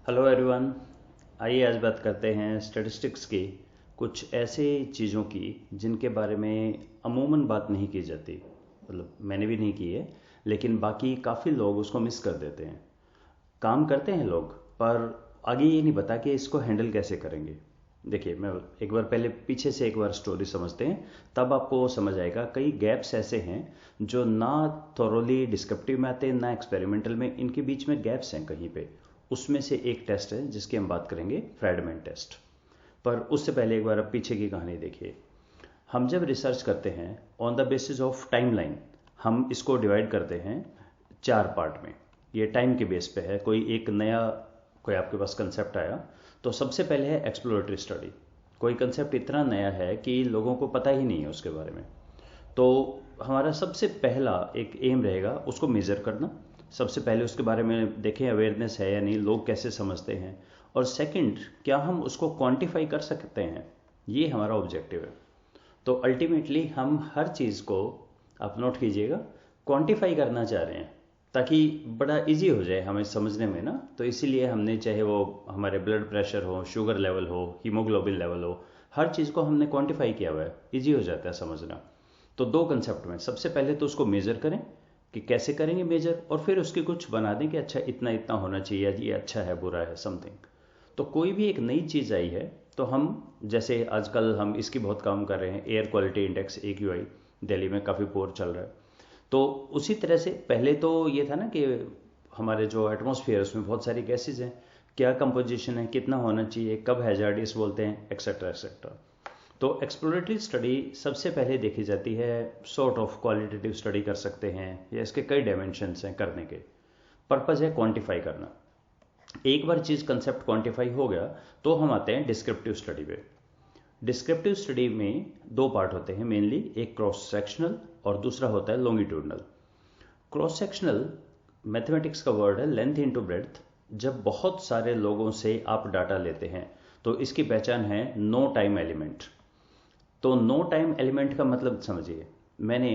Hello everyone. आइए आज बात करते हैं स्टैटिस्टिक्स की कुछ ऐसे चीज़ों की जिनके बारे में अमूमन बात नहीं की जाती। मतलब मैंने भी नहीं की है, लेकिन बाकी काफ़ी लोग उसको मिस कर देते हैं। काम करते हैं लोग, पर आगे ये नहीं पता कि इसको हैंडल कैसे करेंगे। देखिए, मैं एक बार पहले पीछे से एक बार स्टोरी समझते हैं, तब आपको समझ आएगा। कई गैप्स ऐसे हैं जो ना थोरोली डिस्क्रिप्टिव में आते हैं ना एक्सपेरिमेंटल में, इनके बीच में गैप्स हैं कहीं पे। उसमें से एक टेस्ट है जिसकी हम बात करेंगे, फ्रैडमैन टेस्ट। पर उससे पहले एक बार अब पीछे की कहानी देखिए। हम जब रिसर्च करते हैं on the basis of timeline, हम इसको डिवाइड करते हैं चार पार्ट में। ये टाइम के बेस पे है। कोई आपके पास कंसेप्ट आया तो सबसे पहले है एक्सप्लोरेटरी स्टडी। कोई कंसेप्ट इतना नया है कि लोगों को पता ही नहीं है उसके बारे में, तो हमारा सबसे पहला एक एम रहेगा उसको मेज़र करना। सबसे पहले उसके बारे में देखें अवेयरनेस है या नहीं, लोग कैसे समझते हैं। और सेकंड, क्या हम उसको क्वांटिफाई कर सकते हैं, ये हमारा ऑब्जेक्टिव है। तो अल्टीमेटली हम हर चीज़ को, आप नोट कीजिएगा, क्वांटिफाई करना चाह रहे हैं ताकि बड़ा इजी हो जाए हमें समझने में ना। तो इसीलिए हमने, चाहे वो हमारे ब्लड प्रेशर हो, शुगर लेवल हो, हीमोग्लोबिन लेवल हो, हर चीज़ को हमने क्वांटिफाई किया हुआ है, इजी हो जाता है समझना। तो दो कंसेप्ट में सबसे पहले तो उसको मेज़र करें कि कैसे करेंगे मेज़र, और फिर उसके कुछ बना दें कि अच्छा इतना इतना होना चाहिए, ये अच्छा है बुरा है समथिंग। तो कोई भी एक नई चीज़ आई है तो हम, जैसे आजकल हम इसकी बहुत काम कर रहे हैं, air quality index AQI, Delhi में काफ़ी पोर चल रहा है। तो उसी तरह से पहले तो ये था ना कि हमारे जो एटमॉस्फेयर उसमें बहुत सारी गैसेज हैं, क्या कंपोजिशन है, कितना होना चाहिए, कब हैजार्डियस बोलते हैं, एक्सेट्रा एक्सेट्रा। तो एक्सप्लोरेटरी स्टडी सबसे पहले देखी जाती है, सॉर्ट ऑफ क्वालिटेटिव स्टडी कर सकते हैं, या इसके कई डायमेंशंस हैं करने के। पर्पज़ है क्वांटिफाई करना। एक बार चीज़ कंसेप्ट क्वांटिफाई हो गया तो हम आते हैं डिस्क्रिप्टिव स्टडी पे। डिस्क्रिप्टिव स्टडी में दो पार्ट होते हैं मेनली, एक क्रॉस सेक्शनल और दूसरा होता है लॉन्गिट्यूडनल। क्रॉस सेक्शनल मैथमेटिक्स का वर्ड है लेंथ इनटू ब्रेड्थ। जब बहुत सारे लोगों से आप डाटा लेते हैं तो इसकी पहचान है नो टाइम एलिमेंट। तो नो टाइम एलिमेंट का मतलब समझिए, मैंने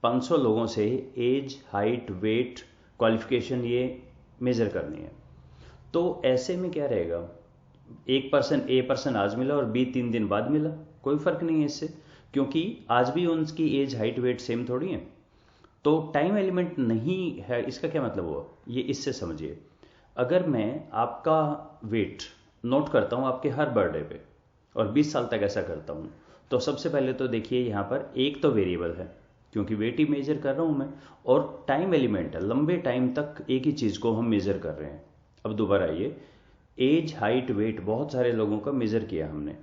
500 लोगों से एज, हाइट, वेट, क्वालिफिकेशन ये मेज़र करनी है। तो ऐसे में क्या रहेगा, ए पर्सन आज मिला और बी 3 दिन बाद मिला, कोई फर्क नहीं है इससे, क्योंकि आज भी उनकी एज, हाइट, वेट सेम थोड़ी है। तो टाइम एलिमेंट नहीं है, इसका क्या मतलब हुआ, ये इससे समझिए। अगर मैं आपका वेट नोट करता हूँ आपके हर बर्थडे पे और 20 साल तक ऐसा करता हूँ, तो सबसे पहले तो देखिए यहाँ पर एक तो वेरिएबल है, क्योंकि वेट ही मेजर कर रहा हूँ मैं, और टाइम एलिमेंट है, लंबे टाइम तक एक ही चीज़ को हम मेजर कर रहे हैं। अब दोबारा ये एज, हाइट, वेट बहुत सारे लोगों का मेजर किया हमने।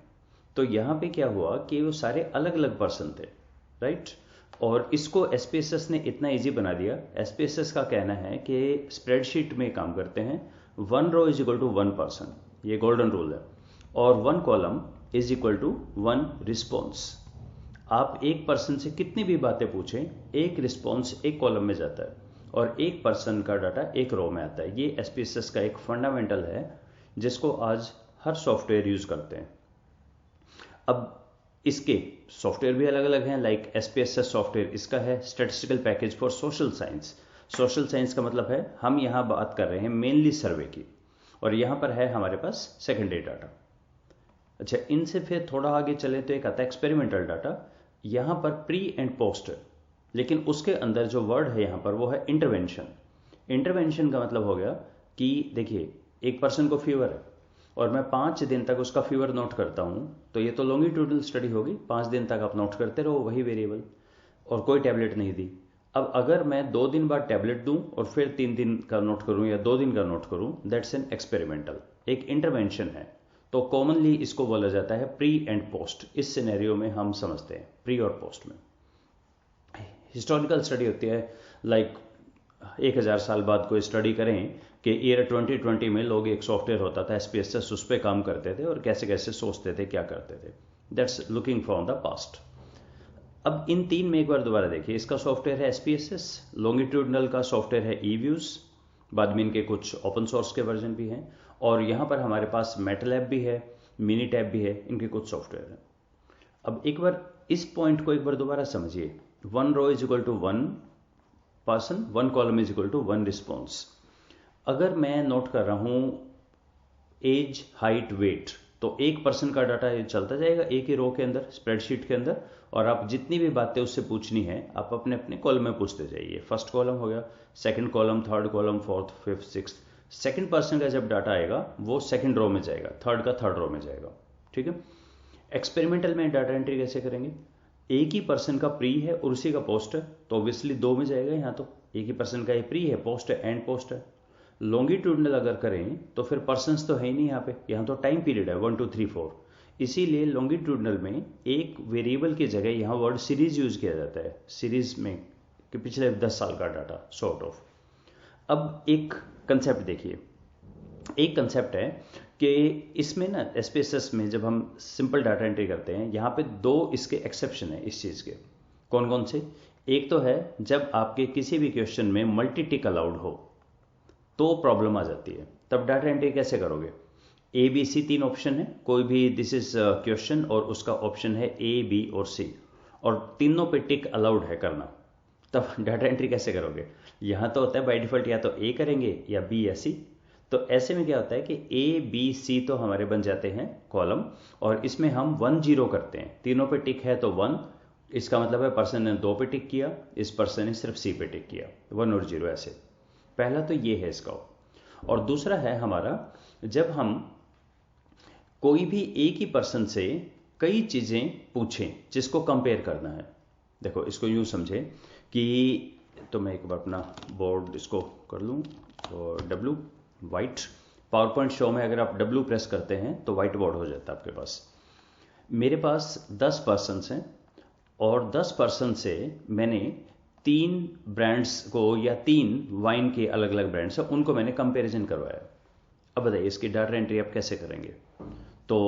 तो यहाँ पे क्या हुआ कि वो सारे अलग अलग पर्सन थे, राइट। और इसको एसपीएसएस ने इतना इजी बना दिया। एसपीएसएस का कहना है कि स्प्रेडशीट में काम करते हैं, 1 row = 1 पर्सन, ये गोल्डन रूल है, और 1 कॉलम =1 रिस्पॉन्स। आप एक पर्सन से कितनी भी बातें पूछें, एक रिस्पॉन्स एक कॉलम में जाता है और एक पर्सन का डाटा एक रो में आता है। ये एसपीएसएस का एक फंडामेंटल है जिसको आज हर सॉफ्टवेयर यूज करते हैं। अब इसके सॉफ्टवेयर भी अलग अलग हैं, लाइक एसपीएसएस सॉफ्टवेयर इसका है statistical package for social science. Social science का मतलब है, हम यहाँ बात कर रहे हैं मेनली सर्वे की, और यहाँ पर है हमारे पास सेकेंडरी डाटा। अच्छा, इनसे फिर थोड़ा आगे चले तो एक आता है एक्सपेरिमेंटल डाटा। यहाँ पर प्री एंड पोस्ट है, लेकिन उसके अंदर जो वर्ड है यहाँ पर वो है इंटरवेंशन। इंटरवेंशन का मतलब हो गया कि देखिए, एक पर्सन को फीवर है और मैं 5 दिन तक उसका फीवर नोट करता हूँ, तो ये तो लॉन्गिट्यूडनल स्टडी होगी, 5 दिन तक आप नोट करते रहो वही वेरिएबल, और कोई टैबलेट नहीं दी। अब अगर मैं 2 दिन बाद टैबलेट दूं और फिर 3 दिन का नोट करूं या 2 दिन का नोट करूं, दैट्स एन एक्सपेरिमेंटल, एक इंटरवेंशन है। तो कॉमनली इसको बोला जाता है प्री एंड पोस्ट। इस सिनेरियो में हम समझते हैं प्री और पोस्ट में। हिस्टोरिकल स्टडी होती है, लाइक 1000 साल बाद कोई स्टडी करें कि ईयर 2020 में लोग, एक सॉफ्टवेयर होता था एसपीएसएस, उस पर काम करते थे और कैसे कैसे सोचते थे, क्या करते थे। That's looking from the past. अब इन तीन में एक बार दोबारा देखिए, इसका सॉफ्टवेयर है एसपीएसएस, लॉन्गिट्यूडनल का सॉफ्टवेयर है ईव्यूज, बाद में इनके कुछ ओपन सोर्स के वर्जन भी हैं, और यहाँ पर हमारे पास मैटलैब भी है, मिनी टैब भी है, इनके कुछ सॉफ्टवेयर हैं। अब एक बार इस पॉइंट को एक बार दोबारा समझिए, 1 row = 1 पर्सन, 1 कॉलम =1 रिस्पॉन्स। अगर मैं नोट कर रहा हूँ एज, हाइट, वेट। तो एक पर्सन का डाटा ये चलता जाएगा एक ही रो के अंदर, स्प्रेडशीट के अंदर, और आप जितनी भी बातें उससे पूछनी है आप अपने अपने कॉलम में पूछते जाइए। फर्स्ट कॉलम हो गया, second column, third column, fourth, fifth, sixth. Second person का जब डाटा आएगा वो सेकंड रो में जाएगा, थर्ड का थर्ड रो में जाएगा। ठीक है। एक्सपेरिमेंटल में डाटा एंट्री कैसे करेंगे? एक ही पर्सन का प्री है और उसी का पोस्ट है, तो ऑब्वियसली दो में जाएगा। यहाँ तो एक ही पर्सन का ये प्री है, पोस्ट है, एंड पोस्ट है। लॉन्गिट्यूडनल अगर करें तो फिर पर्सन्स तो है ही नहीं यहाँ पे, यहाँ तो टाइम पीरियड है 1 2 3 4। इसीलिए लॉन्गिट्यूडनल में एक वेरिएबल की जगह यहाँ वर्ड सीरीज यूज किया जाता है, सीरीज में कि पिछले 10 साल का डाटा सॉर्ट ऑफ। अब एक कंसेप्ट देखिए, एक कंसेप्ट है कि इसमें ना एसपीएसएस में जब हम सिंपल डाटा एंट्री करते हैं, यहाँ पे दो इसके एक्सेप्शन है इस चीज़ के। कौन कौन से? एक तो है जब आपके किसी भी क्वेश्चन में मल्टी टिक अलाउड हो तो प्रॉब्लम आ जाती है। तब डाटा एंट्री कैसे करोगे? ए बी सी 3 ऑप्शन है, कोई भी दिस इज क्वेश्चन और उसका ऑप्शन है ए, बी और सी, और तीनों पे टिक अलाउड है करना। तब डाटा एंट्री कैसे करोगे? यहाँ तो होता है बाय डिफॉल्ट या तो ए करेंगे या बी या सी। तो ऐसे में क्या होता है कि ए, बी, सी तो हमारे बन जाते हैं कॉलम, और इसमें हम 1 0 करते हैं। तीनों पे टिक है तो 1, इसका मतलब है पर्सन ने 2 पे टिक किया, इस पर्सन ने सिर्फ सी पे टिक किया, 1 और 0 ऐसे। पहला तो ये है इसका। और दूसरा है हमारा, जब हम कोई भी एक ही पर्सन से कई चीज़ें पूछें जिसको कंपेयर करना है। देखो इसको यूँ समझे कि, तो मैं एक बार अपना बोर्ड इसको कर लूँ, तो W white, power point show में अगर आप W प्रेस करते हैं तो वाइट बोर्ड हो जाता है आपके पास। मेरे पास 10 पर्सन्स हैं और 10 पर्सन से मैंने 3 ब्रांड्स को या 3 वाइन के अलग अलग ब्रांड्स हैं उनको मैंने कंपैरिजन करवाया। अब बताइए इसकी डाटा एंट्री आप कैसे करेंगे? तो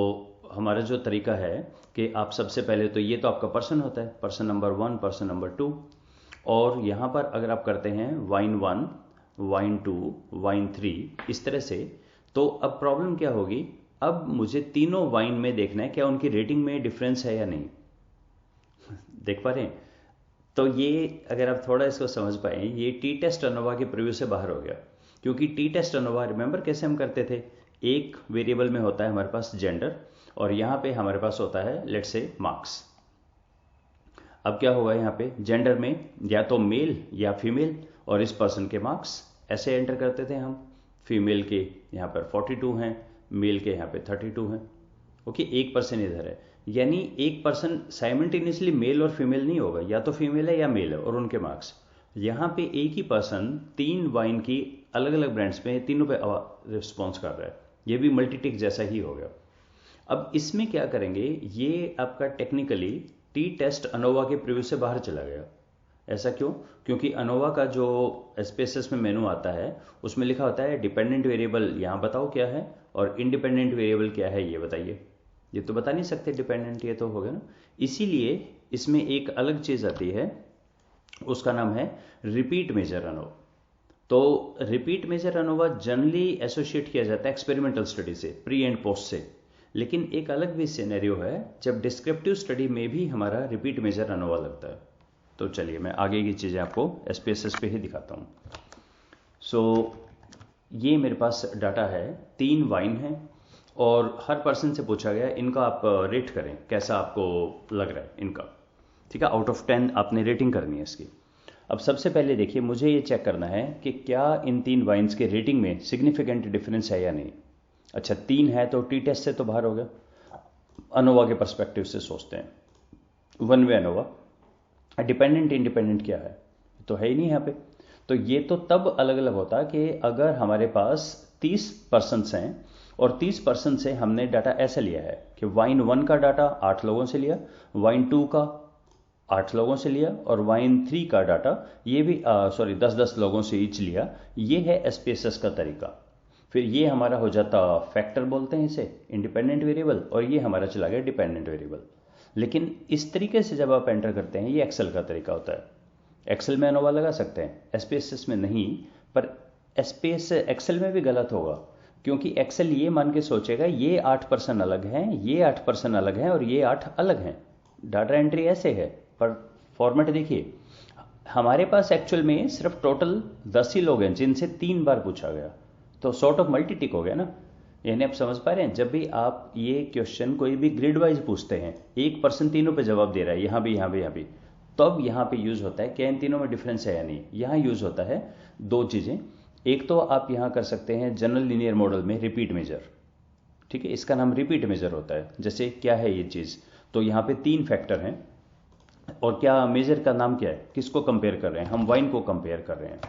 हमारा जो तरीका है कि आप सबसे पहले तो ये तो आपका पर्सन होता है, पर्सन नंबर 1, पर्सन नंबर 2, और यहाँ पर अगर आप करते हैं वाइन 1, वाइन 2, वाइन 3 इस तरह से, तो अब प्रॉब्लम क्या होगी? अब मुझे तीनों वाइन में देखना है क्या उनकी रेटिंग में डिफरेंस है या नहीं। देख पा रहे हैं? तो ये अगर आप थोड़ा इसको समझ पाए, ये टी टेस्ट अनोवा के प्रीव्यू से बाहर हो गया। क्योंकि टी टेस्ट अनोवा रिमेंबर कैसे हम करते थे? एक वेरिएबल में होता है हमारे पास जेंडर, और यहाँ पे हमारे पास होता है लेट्स से मार्क्स। अब क्या होगा यहाँ पे? जेंडर में या तो मेल या फीमेल, और इस पर्सन के मार्क्स ऐसे एंटर करते थे हम। फीमेल के यहाँ पर 42 हैं, मेल के यहाँ पे 32 हैं। ओके, एक पर्सन इधर है, यानी एक पर्सन साइमल्टेनियसली मेल और फीमेल नहीं होगा, या तो फीमेल है या मेल है, और उनके मार्क्स। यहाँ पे एक ही पर्सन 3 वाइन की अलग अलग ब्रांड्स में तीनों पे रिस्पॉन्स कर रहा है। ये भी मल्टी टिक जैसा ही हो गया। अब इसमें क्या करेंगे? ये आपका टेक्निकली टी टेस्ट अनोवा के प्रीव्यू से बाहर चला गया। ऐसा क्यों? क्योंकि अनोवा का जो एसपीएसएस में मेनू आता है उसमें लिखा होता है डिपेंडेंट वेरिएबल यहाँ बताओ क्या है, और इंडिपेंडेंट वेरिएबल क्या है ये बताइए। ये तो बता नहीं सकते डिपेंडेंट, ये तो हो गया ना। इसीलिए इसमें एक अलग चीज़ आती है, उसका नाम है रिपीट मेजर अनोवा। तो repeat measure ANOVA generally associate किया जाता है एक्सपेरिमेंटल स्टडी से, प्री एंड पोस्ट से। लेकिन एक अलग भी सिनेरियो है जब डिस्क्रिप्टिव स्टडी में भी हमारा रिपीट मेजर अनोवा लगता है। तो चलिए मैं आगे की चीज़ें आपको एसपीएसएस पे ही दिखाता हूँ। सो ये मेरे पास डाटा है, 3 वाइन है, और हर पर्सन से पूछा गया इनका आप रेट करें, कैसा आपको लग रहा है इनका। ठीक है, आउट ऑफ 10 आपने रेटिंग करनी है इसकी। अब सबसे पहले देखिए, मुझे ये चेक करना है कि क्या इन 3 वाइन्स के रेटिंग में सिग्निफिकेंट डिफरेंस है या नहीं। अच्छा 3 है तो टी टेस्ट से तो बाहर हो गया, अनोवा के पर्सपेक्टिव से सोचते हैं, one way ANOVA. Dependent independent क्या है? तो है ही नहीं यहाँ पे। तो ये तो तब अलग अलग होता कि अगर हमारे पास 30 पर्सन्स हैं और 30 पर्सन से हमने डाटा ऐसे लिया है कि वाइन 1 का डाटा 8 लोगों से लिया, वाइन 2 का 8 लोगों से लिया, और वाइन 3 का डाटा ये भी 10-10 लोगों से ईच लिया। ये है एसपीएसएस का तरीका। फिर ये हमारा हो जाता फैक्टर बोलते हैं इसे, इंडिपेंडेंट वेरिएबल, और ये हमारा चला गया डिपेंडेंट वेरिएबल। लेकिन इस तरीके से जब आप एंटर करते हैं, ये एक्सेल का तरीका होता है। एक्सेल में अनोवा लगा सकते हैं, एसपीएसएस में नहीं। पर एक्सेल में भी गलत होगा, क्योंकि एक्सेल ये मान के सोचेगा ये 8 पर्सन अलग हैं, ये 8 पर्सन अलग हैं, और ये 8 अलग हैं। डाटा एंट्री ऐसे है, पर फॉर्मेट देखिए, हमारे पास एक्चुअल में सिर्फ टोटल 10 ही लोग हैं जिनसे 3 बार पूछा गया, तो सॉर्ट ऑफ मल्टी टिक हो गया ना। यानी आप समझ पा रहे हैं, जब भी आप ये क्वेश्चन कोई भी ग्रिड वाइज पूछते हैं, एक पर्सन तीनों पे जवाब दे रहा है, यहाँ भी यहाँ भी यहाँ भी, तब यहाँ पे यूज होता है क्या इन तीनों में डिफरेंस है या नहीं। यहाँ यूज होता है दो चीजें। एक तो आप यहाँ कर सकते हैं जनरल लीनियर मॉडल में रिपीट मेजर, ठीक है, इसका नाम रिपीट मेजर होता है। जैसे क्या है ये चीज, तो यहाँ पे तीन फैक्टर हैं और क्या मेजर का नाम क्या है, किसको कंपेयर कर रहे हैं, हम वाइन को कंपेयर कर रहे हैं।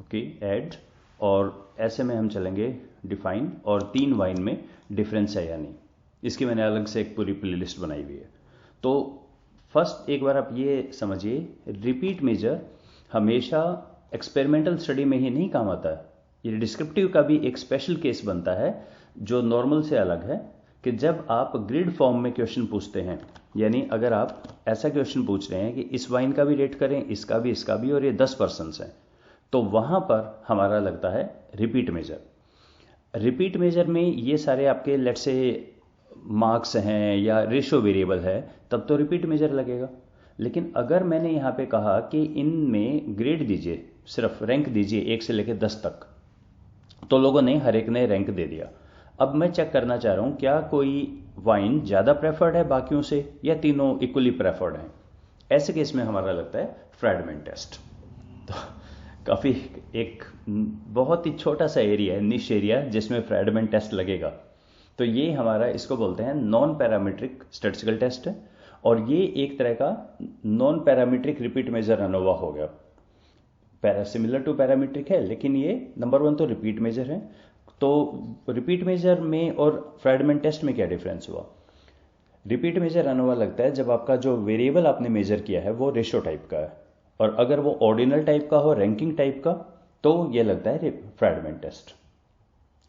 ओके, ऐड, और ऐसे में हम चलेंगे डिफाइन, और तीन वाइन में डिफरेंस है या नहीं। इसकी मैंने अलग से एक पूरी प्लेलिस्ट बनाई हुई है। तो फर्स्ट एक बार आप ये समझिए, रिपीट मेजर हमेशा एक्सपेरिमेंटल स्टडी में ही नहीं काम आता है। ये डिस्क्रिप्टिव का भी एक स्पेशल केस बनता है जो नॉर्मल से अलग है, कि जब आप ग्रिड फॉर्म में क्वेश्चन पूछते हैं, यानी अगर आप ऐसा क्वेश्चन पूछ रहे हैं कि इस वाइन का भी रेट करें, इसका भी और ये 10 पर्सन्स हैं, तो वहां पर हमारा लगता है रिपीट मेजर। रिपीट मेजर में ये सारे आपके लेट्स से मार्क्स हैं या रेशो वेरिएबल है, तब तो रिपीट मेजर लगेगा। लेकिन अगर मैंने यहाँ पे कहा कि इनमें ग्रेड दीजिए, सिर्फ रैंक दीजिए 1 से लेकर 10 तक, तो लोगों ने हर एक ने रैंक दे दिया। अब मैं चेक करना चाह रहा हूं क्या कोई वाइन ज्यादा प्रेफर्ड है बाकियों से, या तीनों इक्वली प्रेफर्ड हैं। ऐसे केस में हमारा लगता है फ्रैडमैन टेस्ट। तो काफी एक बहुत ही छोटा सा एरिया है, निश एरिया, जिसमें फ्रैडमैन टेस्ट लगेगा। तो ये हमारा, इसको बोलते हैं नॉन पैरामीट्रिक स्टैटिस्टिकल टेस्ट है, और ये एक तरह का non parametric repeat measure ANOVA हो गया। सिमिलर टू पैरामीट्रिक है, लेकिन ये नंबर 1 तो रिपीट मेजर है। तो रिपीट मेजर में और फ्रैडमैन टेस्ट में क्या डिफरेंस हुआ। रिपीट मेजर अनोवा लगता है जब आपका जो वेरिएबल आपने मेजर किया है वो रेशो टाइप का है, और अगर वो ऑर्डिनल टाइप का हो, रैंकिंग टाइप का, तो ये लगता है फ्रैडमैन टेस्ट।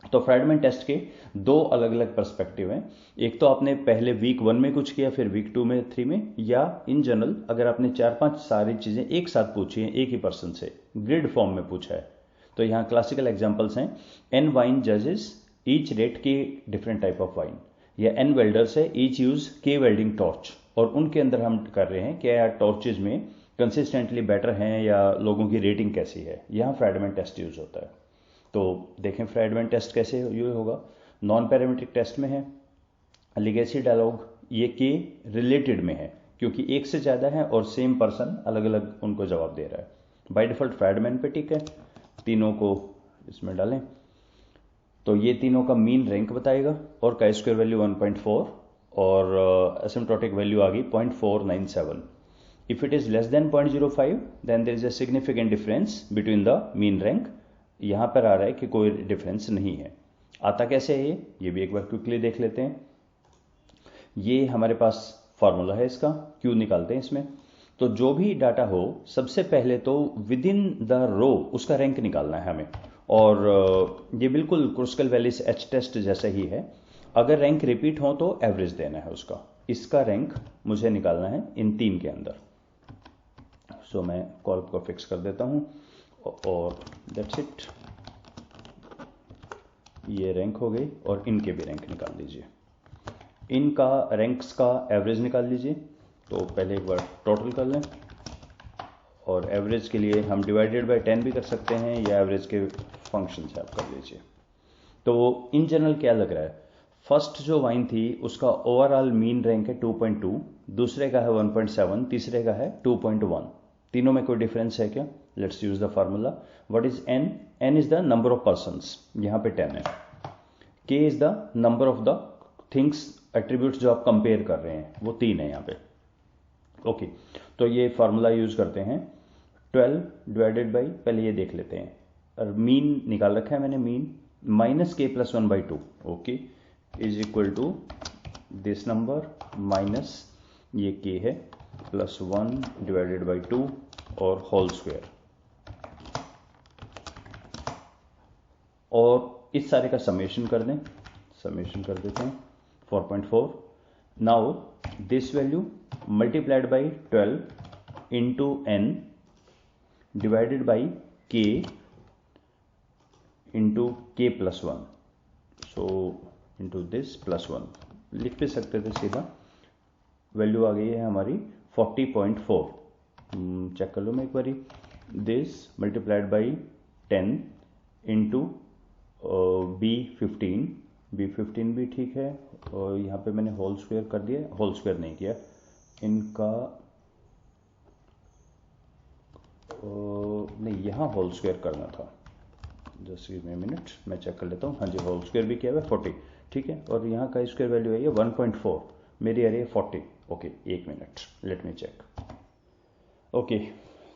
तो फ्रैडमैन टेस्ट के दो अलग अलग पर्सपेक्टिव हैं। एक तो आपने पहले वीक 1 में कुछ किया, फिर वीक 2 में, 3 में, या इन जनरल अगर आपने 4-5 सारी चीजें एक साथ पूछी हैं एक ही पर्सन से, ग्रिड फॉर्म में पूछा है। तो यहाँ क्लासिकल एग्जांपल्स हैं, एन वाइन जजेस ईच रेट के डिफरेंट टाइप ऑफ वाइन, या एन वेल्डर्स है ईच यूज के वेल्डिंग टॉर्च, और उनके अंदर हम कर रहे हैं क्या टॉर्चेज में कंसिस्टेंटली बेटर हैं या लोगों की रेटिंग कैसी है। यहाँ फ्रैडमैन टेस्ट यूज होता है। तो देखें फ्रैडमैन टेस्ट कैसे यूज होगा। नॉन पैरामीट्रिक टेस्ट में है लिगेसी डायलॉग, ये के रिलेटेड में है क्योंकि एक से ज्यादा है और सेम पर्सन अलग अलग उनको जवाब दे रहा है। बाय डिफॉल्ट फ्रैडमैन पे टिक है, तीनों को इसमें डालें तो ये तीनों का मीन रैंक बताएगा, और का स्क्वायर वैल्यू 1.4 और एसिम्प्टोटिक वैल्यू आ गई 0.497। If it is less than 0.05 then there is a significant difference between the mean rank. यहां पर आ रहा है कि कोई डिफरेंस नहीं है। आता कैसे है ये भी एक बार क्विकली देख लेते हैं। ये हमारे पास फॉर्मूला है इसका, क्यू निकालते हैं इसमें। तो जो भी डाटा हो, सबसे पहले तो विद इन द रो उसका रैंक निकालना है हमें, और ये बिल्कुल क्रुस्कल वैलिस एच टेस्ट जैसा ही है। अगर रैंक रिपीट हो तो एवरेज देना है उसका। इसका रैंक मुझे निकालना है इन तीन के अंदर। सो मैं कॉल को फिक्स कर देता हूं और दैट्स इट। ये रैंक हो गई, और इनके भी रैंक निकाल लीजिए। इनका रैंक्स का एवरेज निकाल लीजिए। तो पहले एक बार टोटल कर लें, और एवरेज के लिए हम डिवाइडेड बाय 10 भी कर सकते हैं, या एवरेज के फंक्शन से आप कर लीजिए। तो इन जनरल क्या लग रहा है, फर्स्ट जो वाइन थी उसका ओवरऑल मीन रैंक है 2.2, दूसरे का है 1.7, तीसरे का है 2.1। तीनों में कोई डिफरेंस है क्या। Let's use the formula. What is N. N is the number of persons, यहां पे 10 है। K is the number of the things, attributes जो आप कंपेयर कर रहे हैं, वो 3 है यहाँ पे। ओके, तो ये फार्मूला यूज करते हैं 12 डिवाइडेड बाई, पहले ये देख लेते हैं, और मीन निकाल रखा है मैंने, mean minus K plus 1/2, okay, is equal to this number minus ये के है प्लस 1 डिवाइडेड बाई 2 और होल स्क्वायर, और इस सारे का समेशन कर दें। समेशन कर देते हैं 4.4। Now this value multiplied by 12 into N divided by K into K plus 1, so into this plus 1 लिख भी सकते थे सीधा। वैल्यू आ गई है हमारी 40.4। चेक कर लो मैं एक बारी। This multiplied by 10 into B15 B15 भी ठीक है, और यहाँ पे मैंने होल स्क्वायर कर दिया, होल स्क्वायर नहीं किया इनका, नहीं यहाँ होल स्क्वायर करना था, जस्ट गिव मी मिनट, मैं चेक कर लेता हूँ। हाँ जी, होल स्क्वायर भी किया हुआ है 40, ठीक है। और यहाँ का स्क्वायर वैल्यू है ये 1.4, मेरी आ रही है 40। ओके, एक minute, let me check. Okay,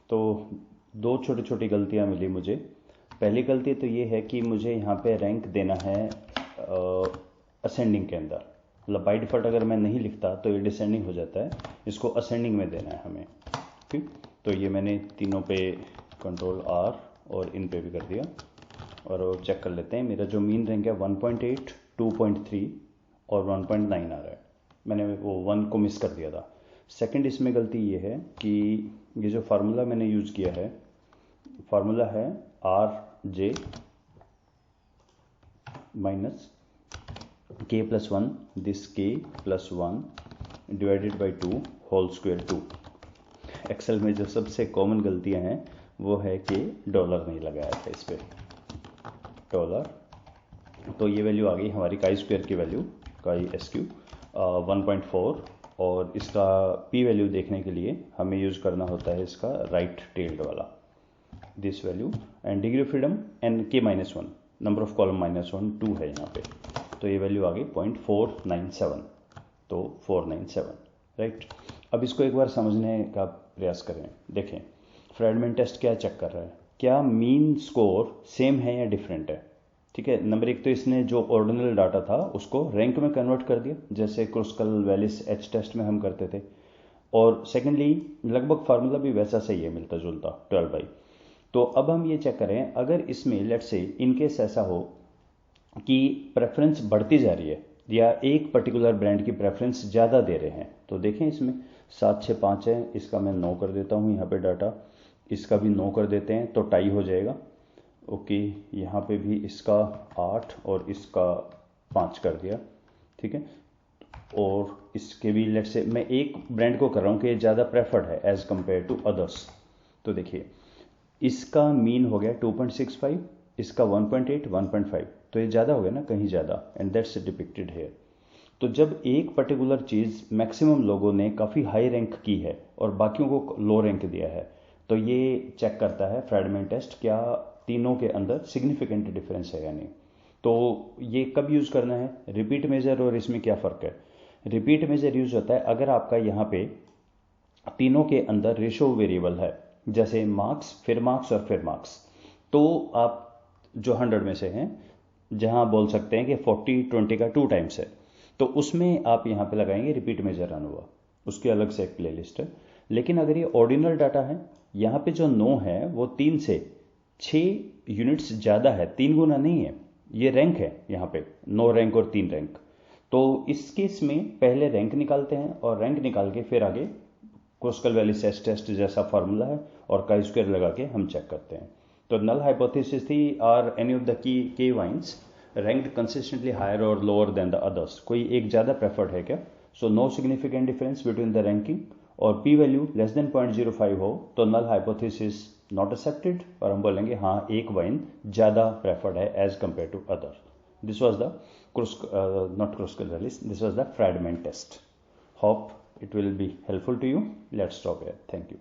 तो दो छोटी छोटी गलतियाँ मिली मुझे। पहली गलती तो ये है कि मुझे यहाँ पे रैंक देना है असेंडिंग के अंदर, मतलब बाई डिफ़ॉल्ट अगर मैं नहीं लिखता तो ये डिसेंडिंग हो जाता है, इसको असेंडिंग में देना है हमें, ठीक। तो ये मैंने तीनों पे कंट्रोल R और इन पे भी कर दिया, और चेक कर लेते हैं। मेरा जो मीन रैंक है 1.8, 2.3 और 1.9 आ रहा है, मैंने वो 1 को मिस कर दिया था। सेकंड इसमें गलती ये है कि ये जो फार्मूला मैंने यूज़ किया है, फार्मूला है RJ minus K+1, this K+1 divided by 2 whole square 2। Excel में जो सबसे कॉमन गलतियां हैं वो है कि डॉलर नहीं लगाया था इस पर, डॉलर। तो ये वैल्यू आ गई हमारी काई स्क्वायर की वैल्यू, काई SQ 1.4, और इसका P वैल्यू देखने के लिए हमें यूज़ करना होता है इसका राइट टेल्ड वाला, this value. And degree of freedom and K-1, number of column -1 2 है यहाँ पे, तो ये वैल्यू आ गई 0.497, तो 497, राइट। अब इसको एक बार समझने का प्रयास करें। देखें, फ्रेडमैन टेस्ट क्या चेक कर रहा है, क्या मीन स्कोर सेम है या डिफरेंट है, ठीक है। नंबर एक तो इसने जो ऑर्डिनल डाटा था उसको रैंक में कन्वर्ट कर दिया, जैसे क्रुस्कल वैलिस H टेस्ट में हम करते थे। और सेकेंडली लगभग फार्मूला भी वैसा सही है, मिलता जुलता 12/। तो अब हम ये चेक करें, अगर इसमें लेट्स से इनकेस ऐसा हो कि प्रेफरेंस बढ़ती जा रही है या एक पर्टिकुलर ब्रांड की प्रेफरेंस ज़्यादा दे रहे हैं, तो देखें इसमें 765 है, इसका मैं 9 कर देता हूँ यहाँ पे डाटा, इसका भी 9 कर देते हैं तो टाई हो जाएगा। ओके, यहाँ पे भी इसका 8 और इसका 5 कर दिया, ठीक है। और इसके भी लेट से मैं एक ब्रांड को कर रहा हूँ कि ज़्यादा प्रेफर्ड है एज कंपेयर टू अदर्स। तो देखिए इसका मीन हो गया 2.65, इसका 1.8, 1.5, तो ये ज़्यादा हो गया ना, कहीं ज़्यादा, एंड दैट्स डिपिक्टेड हेयर। तो जब एक पर्टिकुलर चीज़ मैक्सिमम लोगों ने काफ़ी हाई रैंक की है और बाकियों को लो रैंक दिया है, तो ये चेक करता है फ्रेडमैन टेस्ट क्या तीनों के अंदर सिग्निफिकेंट डिफरेंस है या नहीं। तो ये कब यूज़ करना है, रिपीट मेजर और इसमें क्या फ़र्क है। रिपीट मेजर यूज़ होता है अगर आपका यहाँ पे तीनों के अंदर रेशो वेरिएबल है, जैसे मार्क्स फिर मार्क्स और फिर मार्क्स, तो आप जो 100 में से हैं, जहाँ बोल सकते हैं कि 40-20 का 2 टाइम्स है, तो उसमें आप यहाँ पे लगाएंगे रिपीट मेजर रन हुआ, उसकी अलग से एक प्लेलिस्ट है। लेकिन अगर ये ऑर्डिनल डाटा है, यहाँ पे जो 9 है वो 3 से 6 यूनिट्स ज़्यादा है, 3 गुना नहीं है, ये रैंक है यहाँ पे 9 रैंक और 3 रैंक। तो इस केस में पहले रैंक निकालते हैं और रैंक निकाल के फिर आगे क्रुस्कल वैलिस H टेस्ट जैसा फार्मूला है और काई स्क्वायर लगा के हम चेक करते हैं। तो नल हाइपोथेसिस थी, are any of the key wines ranked consistently higher और लोअर देन द अदर्स, कोई एक ज़्यादा प्रेफर्ड है क्या। So no significant difference between the ranking, और P वैल्यू लेस देन 0.05 हो तो नल हाइपोथेसिस नॉट एक्सेप्टेड, और हम बोलेंगे हाँ एक वाइन ज़्यादा प्रेफर्ड है as compare to other. This was the not Kruskal Wallis, this was the Friedman test. Hope it will be helpful to you. Let's stop here. Thank you.